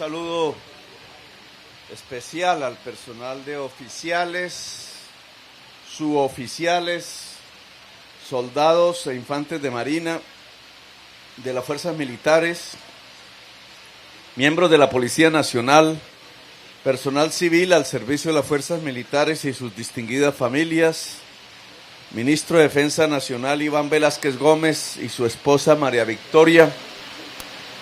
saludo especial al personal de oficiales, suboficiales, soldados e infantes de marina, de las fuerzas militares, miembros de la Policía Nacional, personal civil al servicio de las fuerzas militares y sus distinguidas familias, ministro de Defensa Nacional Iván Velázquez Gómez y su esposa María Victoria,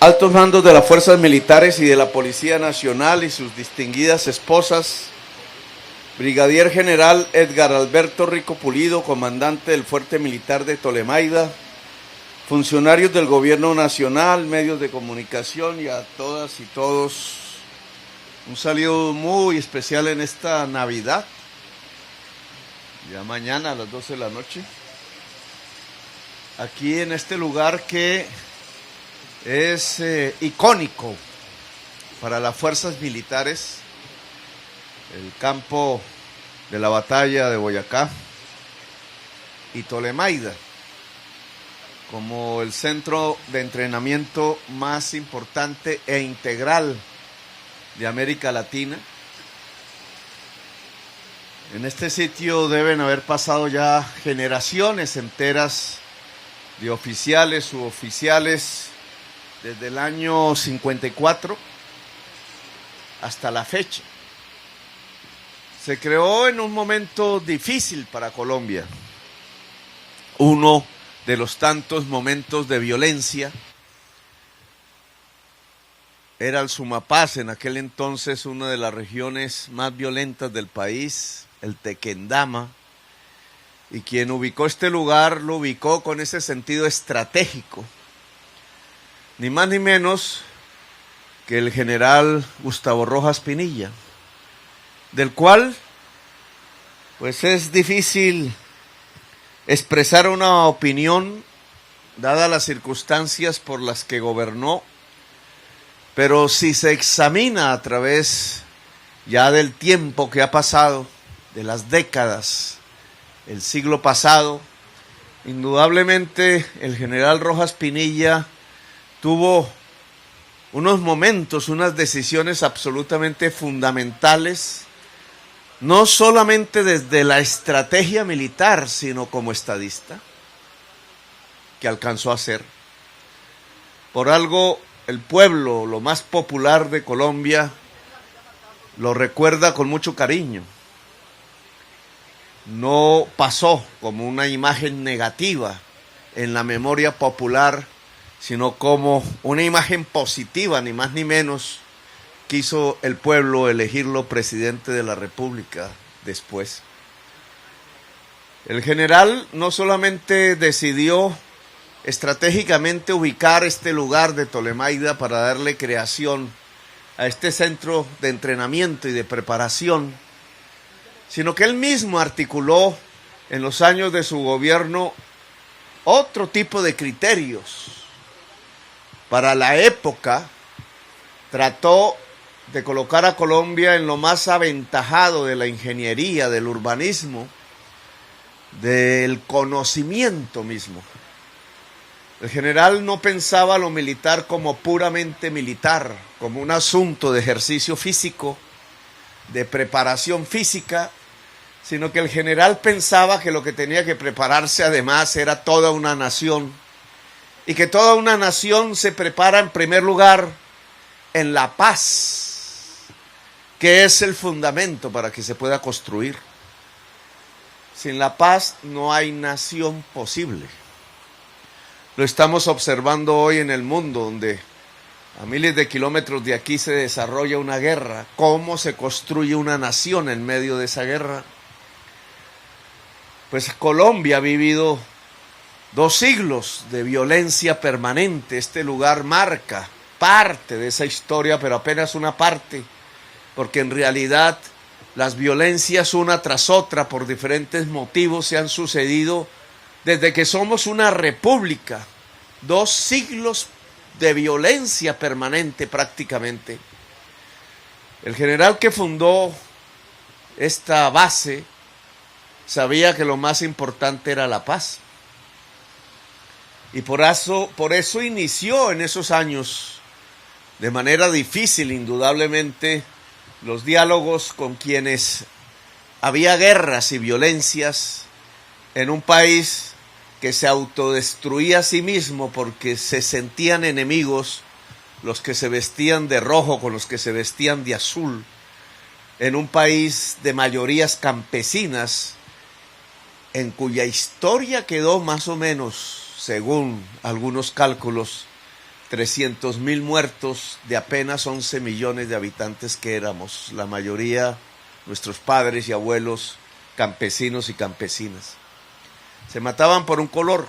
altos mandos de las fuerzas militares y de la Policía Nacional y sus distinguidas esposas, brigadier general Edgar Alberto Rico Pulido, comandante del Fuerte Militar de Tolemaida, funcionarios del Gobierno Nacional, medios de comunicación y a todas y todos, un saludo muy especial en esta Navidad, ya mañana a las 12 de la noche, aquí en este lugar que es icónico para las fuerzas militares, el campo de la batalla de Boyacá y Tolemaida, como el centro de entrenamiento más importante e integral de América Latina. En este sitio deben haber pasado ya generaciones enteras de oficiales, suboficiales, desde el año 54 hasta la fecha. Se creó en un momento difícil para Colombia, uno de los tantos momentos de violencia. Era el Sumapaz, en aquel entonces una de las regiones más violentas del país, el Tequendama, y quien ubicó este lugar lo ubicó con ese sentido estratégico, ni más ni menos que el general Gustavo Rojas Pinilla, del cual pues es difícil expresar una opinión dadas las circunstancias por las que gobernó, pero si se examina a través ya del tiempo que ha pasado, de las décadas, el siglo pasado, indudablemente el general Rojas Pinilla tuvo unos momentos, unas decisiones absolutamente fundamentales, no solamente desde la estrategia militar, sino como estadista, que alcanzó a hacer. Por algo, el pueblo, lo más popular de Colombia, lo recuerda con mucho cariño. No pasó como una imagen negativa en la memoria popular, sino como una imagen positiva, ni más ni menos. Quiso el pueblo elegirlo presidente de la República después. El general no solamente decidió estratégicamente ubicar este lugar de Tolemaida para darle creación a este centro de entrenamiento y de preparación, sino que él mismo articuló en los años de su gobierno otro tipo de criterios. Para la época, trató de colocar a Colombia en lo más aventajado de la ingeniería, del urbanismo, del conocimiento mismo. El general no pensaba lo militar como puramente militar, como un asunto de ejercicio físico, de preparación física, sino que el general pensaba que lo que tenía que prepararse además era toda una nación, y que toda una nación se prepara en primer lugar en la paz, que es el fundamento para que se pueda construir. Sin la paz no hay nación posible. Lo estamos observando hoy en el mundo, donde a miles de kilómetros de aquí se desarrolla una guerra. ¿Cómo se construye una nación en medio de esa guerra? Pues Colombia ha vivido 2 siglos de violencia permanente. Este lugar marca parte de esa historia, pero apenas una parte, porque en realidad las violencias una tras otra por diferentes motivos se han sucedido desde que somos una república. 2 siglos de violencia permanente prácticamente. El general que fundó esta base sabía que lo más importante era la paz. Y por eso inició en esos años de manera difícil, indudablemente, los diálogos con quienes había guerras y violencias en un país que se autodestruía a sí mismo porque se sentían enemigos los que se vestían de rojo con los que se vestían de azul, en un país de mayorías campesinas, en cuya historia quedó más o menos, según algunos cálculos, 300,000 muertos de apenas 11 millones de habitantes que éramos, la mayoría nuestros padres y abuelos campesinos y campesinas. Se mataban por un color.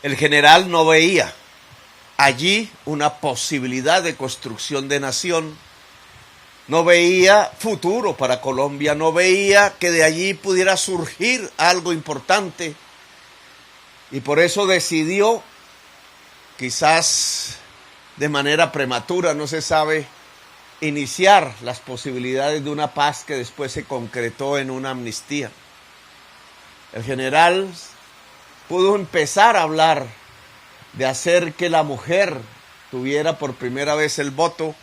El general no veía allí una posibilidad de construcción de nación, no veía futuro para Colombia, no veía que de allí pudiera surgir algo importante, y por eso decidió, quizás de manera prematura, no se sabe, iniciar las posibilidades de una paz que después se concretó en una amnistía. El general pudo empezar a hablar de hacer que la mujer tuviera por primera vez el voto.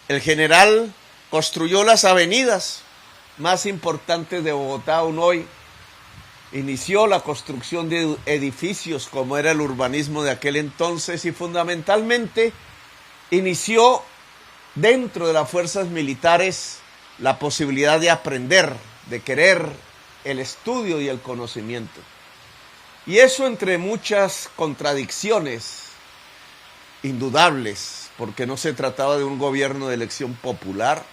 El general construyó las avenidas más importantes de Bogotá aún hoy. Inició la construcción de edificios como era el urbanismo de aquel entonces, y fundamentalmente inició dentro de las fuerzas militares la posibilidad de aprender, de querer el estudio y el conocimiento. Y eso, entre muchas contradicciones indudables, porque no se trataba de un gobierno de elección popular,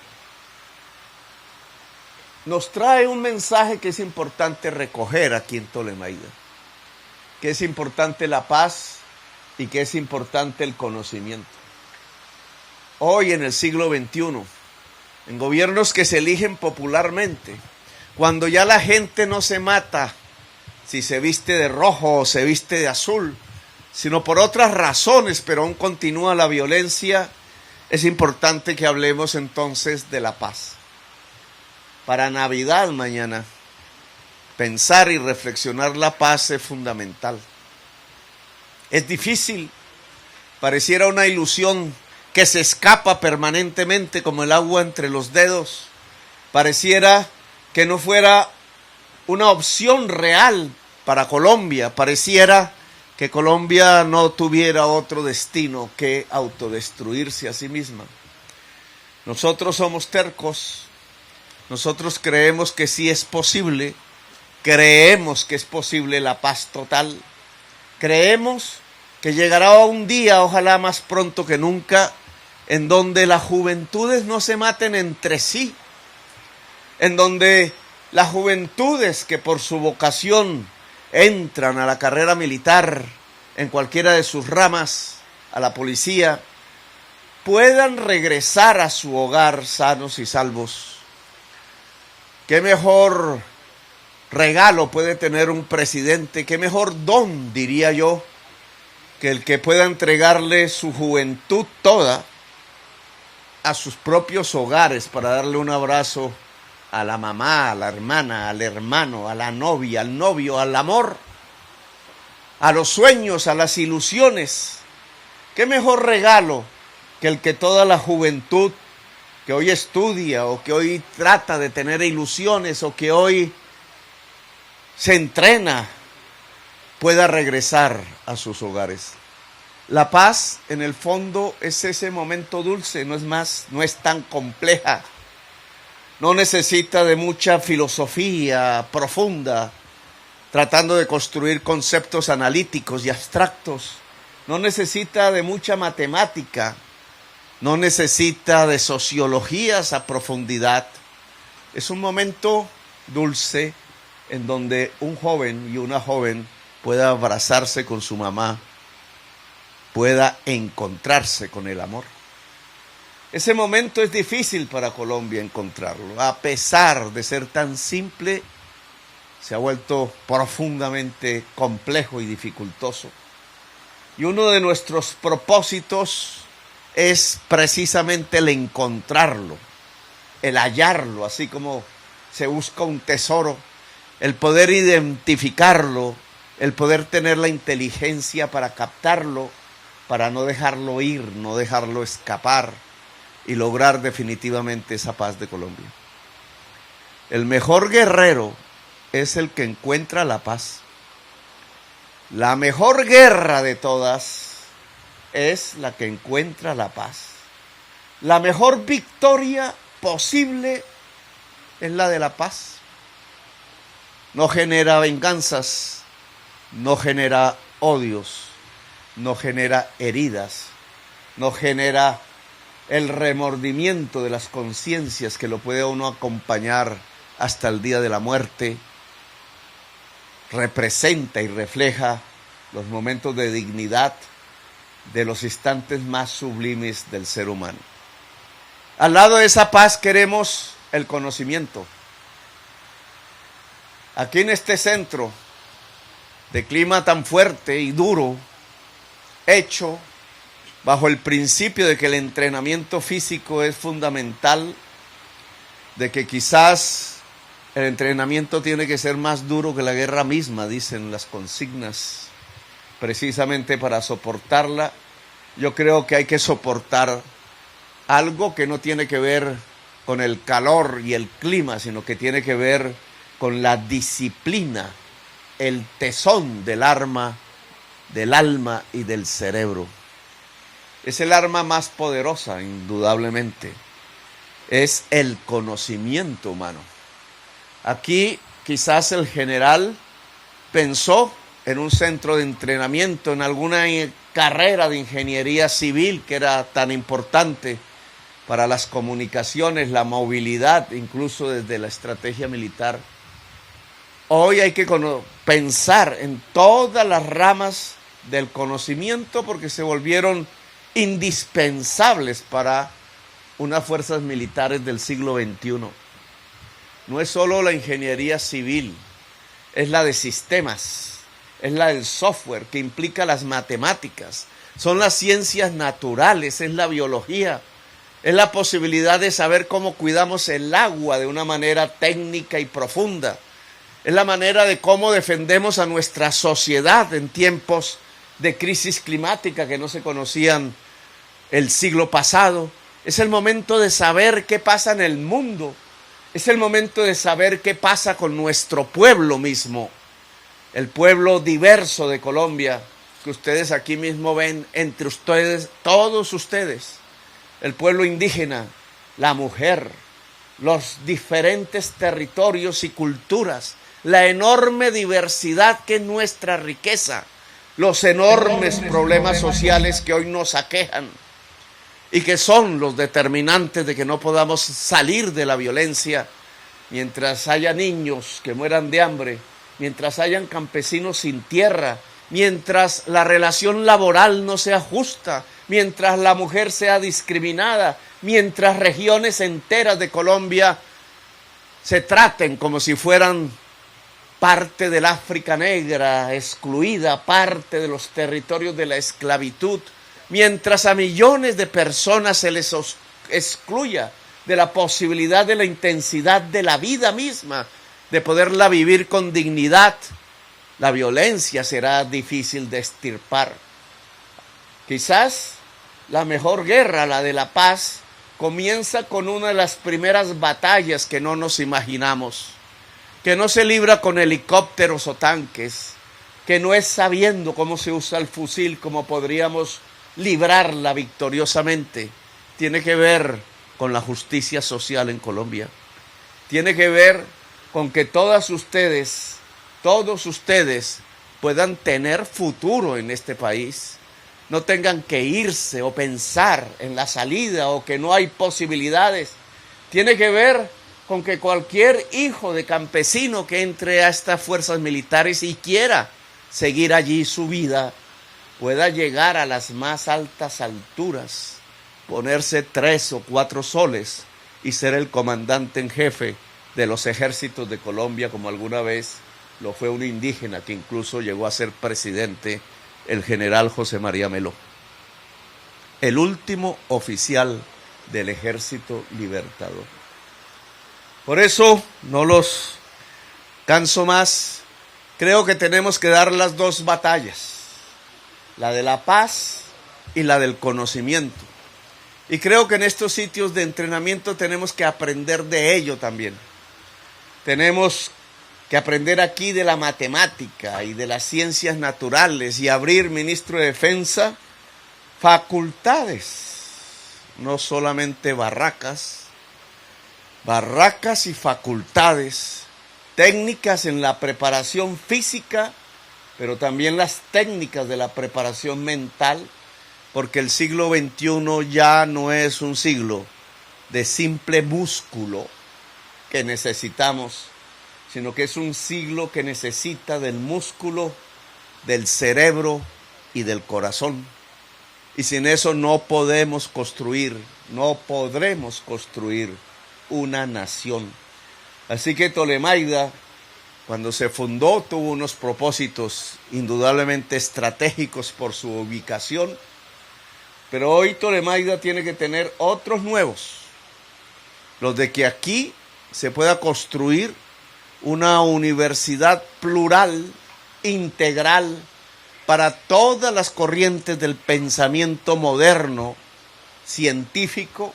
nos trae un mensaje que es importante recoger aquí en Tolemaida, que es importante la paz y que es importante el conocimiento. Hoy, en el siglo XXI, en gobiernos que se eligen popularmente, cuando ya la gente no se mata si se viste de rojo o se viste de azul, sino por otras razones, pero aún continúa la violencia, es importante que hablemos entonces de la paz. Para Navidad mañana, pensar y reflexionar la paz es fundamental. Es difícil, pareciera una ilusión que se escapa permanentemente como el agua entre los dedos. Pareciera que no fuera una opción real para Colombia, pareciera que Colombia no tuviera otro destino que autodestruirse a sí misma. Nosotros somos tercos, nosotros creemos que sí es posible, creemos que es posible la paz total, creemos que llegará un día, ojalá más pronto que nunca, en donde las juventudes no se maten entre sí, en donde las juventudes que por su vocación entran a la carrera militar en cualquiera de sus ramas, a la policía, puedan regresar a su hogar sanos y salvos. ¿Qué mejor regalo puede tener un presidente? ¿Qué mejor don, diría yo, que el que pueda entregarle su juventud toda a sus propios hogares para darle un abrazo a la mamá, a la hermana, al hermano, a la novia, al novio, al amor, a los sueños, a las ilusiones? ¿Qué mejor regalo que el que toda la juventud que hoy estudia o que hoy trata de tener ilusiones o que hoy se entrena pueda regresar a sus hogares? La paz, en el fondo, es ese momento dulce, no es más, no es tan compleja. No necesita de mucha filosofía profunda, tratando de construir conceptos analíticos y abstractos. No necesita de mucha matemática, no necesita de sociologías a profundidad. Es un momento dulce en donde un joven y una joven pueda abrazarse con su mamá, pueda encontrarse con el amor. Ese momento es difícil para Colombia encontrarlo. A pesar de ser tan simple, se ha vuelto profundamente complejo y dificultoso. Y uno de nuestros propósitos es precisamente el encontrarlo, el hallarlo, así como se busca un tesoro, el poder identificarlo, el poder tener la inteligencia para captarlo, para no dejarlo ir, no dejarlo escapar y lograr definitivamente esa paz de Colombia. El mejor guerrero es el que encuentra la paz. La mejor guerra de todas es la que encuentra la paz. La mejor victoria posible es la de la paz. No genera venganzas, no genera odios, no genera heridas, no genera el remordimiento de las conciencias que lo puede uno acompañar hasta el día de la muerte. Representa y refleja los momentos de dignidad de los instantes más sublimes del ser humano. Al lado de esa paz queremos el conocimiento. Aquí en este centro de clima tan fuerte y duro, hecho bajo el principio de que el entrenamiento físico es fundamental, de que quizás el entrenamiento tiene que ser más duro que la guerra misma, dicen las consignas, precisamente para soportarla. Yo creo que hay que soportar algo que no tiene que ver con el calor y el clima, sino que tiene que ver con la disciplina, el tesón del alma y del cerebro. Es el arma más poderosa, indudablemente. Es el conocimiento humano. Aquí quizás el general pensó en un centro de entrenamiento, en alguna carrera de ingeniería civil que era tan importante para las comunicaciones, la movilidad, incluso desde la estrategia militar. Hoy hay que pensar en todas las ramas del conocimiento porque se volvieron indispensables para unas fuerzas militares del siglo XXI. No es solo la ingeniería civil, es la de sistemas, es la del software que implica las matemáticas, son las ciencias naturales, es la biología, es la posibilidad de saber cómo cuidamos el agua de una manera técnica y profunda, es la manera de cómo defendemos a nuestra sociedad en tiempos de crisis climática que no se conocían el siglo pasado. Es el momento de saber qué pasa en el mundo. Es el momento de saber qué pasa con nuestro pueblo mismo. El pueblo diverso de Colombia, que ustedes aquí mismo ven entre ustedes, todos ustedes. El pueblo indígena, la mujer, los diferentes territorios y culturas, la enorme diversidad que es nuestra riqueza, los enormes problemas sociales que hoy nos aquejan y que son los determinantes de que no podamos salir de la violencia mientras haya niños que mueran de hambre, mientras hayan campesinos sin tierra, mientras la relación laboral no sea justa, mientras la mujer sea discriminada, mientras regiones enteras de Colombia se traten como si fueran parte del África negra, excluida, parte de los territorios de la esclavitud, mientras a millones de personas se les excluya de la posibilidad de la intensidad de la vida misma, de poderla vivir con dignidad, la violencia será difícil de extirpar. Quizás la mejor guerra, la de la paz, comienza con una de las primeras batallas que no nos imaginamos, que no se libra con helicópteros o tanques, que no es sabiendo cómo se usa el fusil como podríamos librarla victoriosamente. Tiene que ver con la justicia social en Colombia. Tiene que ver con que todos ustedes puedan tener futuro en este país. No tengan que irse o pensar en la salida o que no hay posibilidades. Tiene que ver con que cualquier hijo de campesino que entre a estas fuerzas militares y quiera seguir allí su vida, pueda llegar a las más altas alturas, ponerse 3 o 4 soles y ser el comandante en jefe de los ejércitos de Colombia, como alguna vez lo fue un indígena que incluso llegó a ser presidente, el general José María Melo, el último oficial del Ejército Libertador. Por eso no los canso más. Creo que tenemos que dar las dos batallas, la de la paz y la del conocimiento. Y creo que en estos sitios de entrenamiento tenemos que aprender de ello también. Tenemos que aprender aquí de la matemática y de las ciencias naturales y abrir, ministro de Defensa, facultades, no solamente barracas y facultades, técnicas en la preparación física, pero también las técnicas de la preparación mental, porque el siglo XXI ya no es un siglo de simple músculo que necesitamos, sino que es un siglo que necesita del músculo, del cerebro y del corazón. Y sin eso no podremos construir una nación. Así que Tolemaida, cuando se fundó, tuvo unos propósitos indudablemente estratégicos por su ubicación, pero hoy Tolemaida tiene que tener otros nuevos, los de que aquí se pueda construir una universidad plural, integral, para todas las corrientes del pensamiento moderno, científico,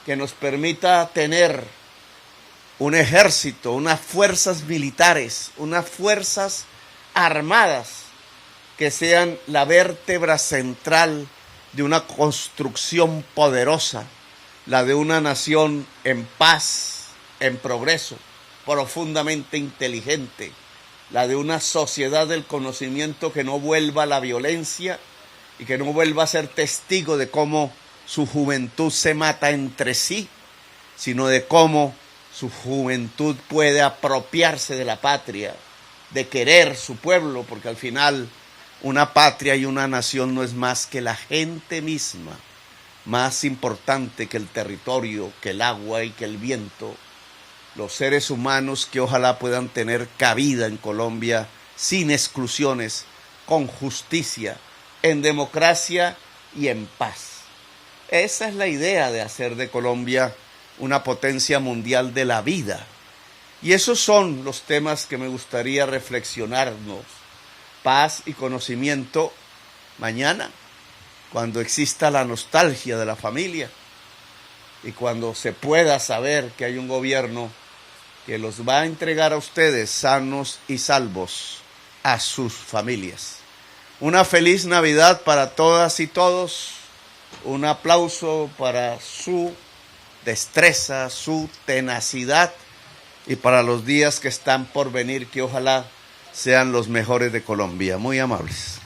que nos permita tener un ejército, unas fuerzas militares, unas fuerzas armadas que sean la vértebra central de una construcción poderosa, la de una nación en paz, en progreso, profundamente inteligente, la de una sociedad del conocimiento que no vuelva a la violencia y que no vuelva a ser testigo de cómo su juventud se mata entre sí, sino de cómo su juventud puede apropiarse de la patria, de querer su pueblo, porque al final una patria y una nación no es más que la gente misma, más importante que el territorio, que el agua y que el viento, los seres humanos que ojalá puedan tener cabida en Colombia sin exclusiones, con justicia, en democracia y en paz. Esa es la idea de hacer de Colombia una potencia mundial de la vida. Y esos son los temas que me gustaría reflexionarnos. Paz y conocimiento mañana, cuando exista la nostalgia de la familia y cuando se pueda saber que hay un gobierno que los va a entregar a ustedes sanos y salvos a sus familias. Una feliz Navidad para todas y todos. Un aplauso para su destreza, su tenacidad y para los días que están por venir, que ojalá sean los mejores de Colombia. Muy amables.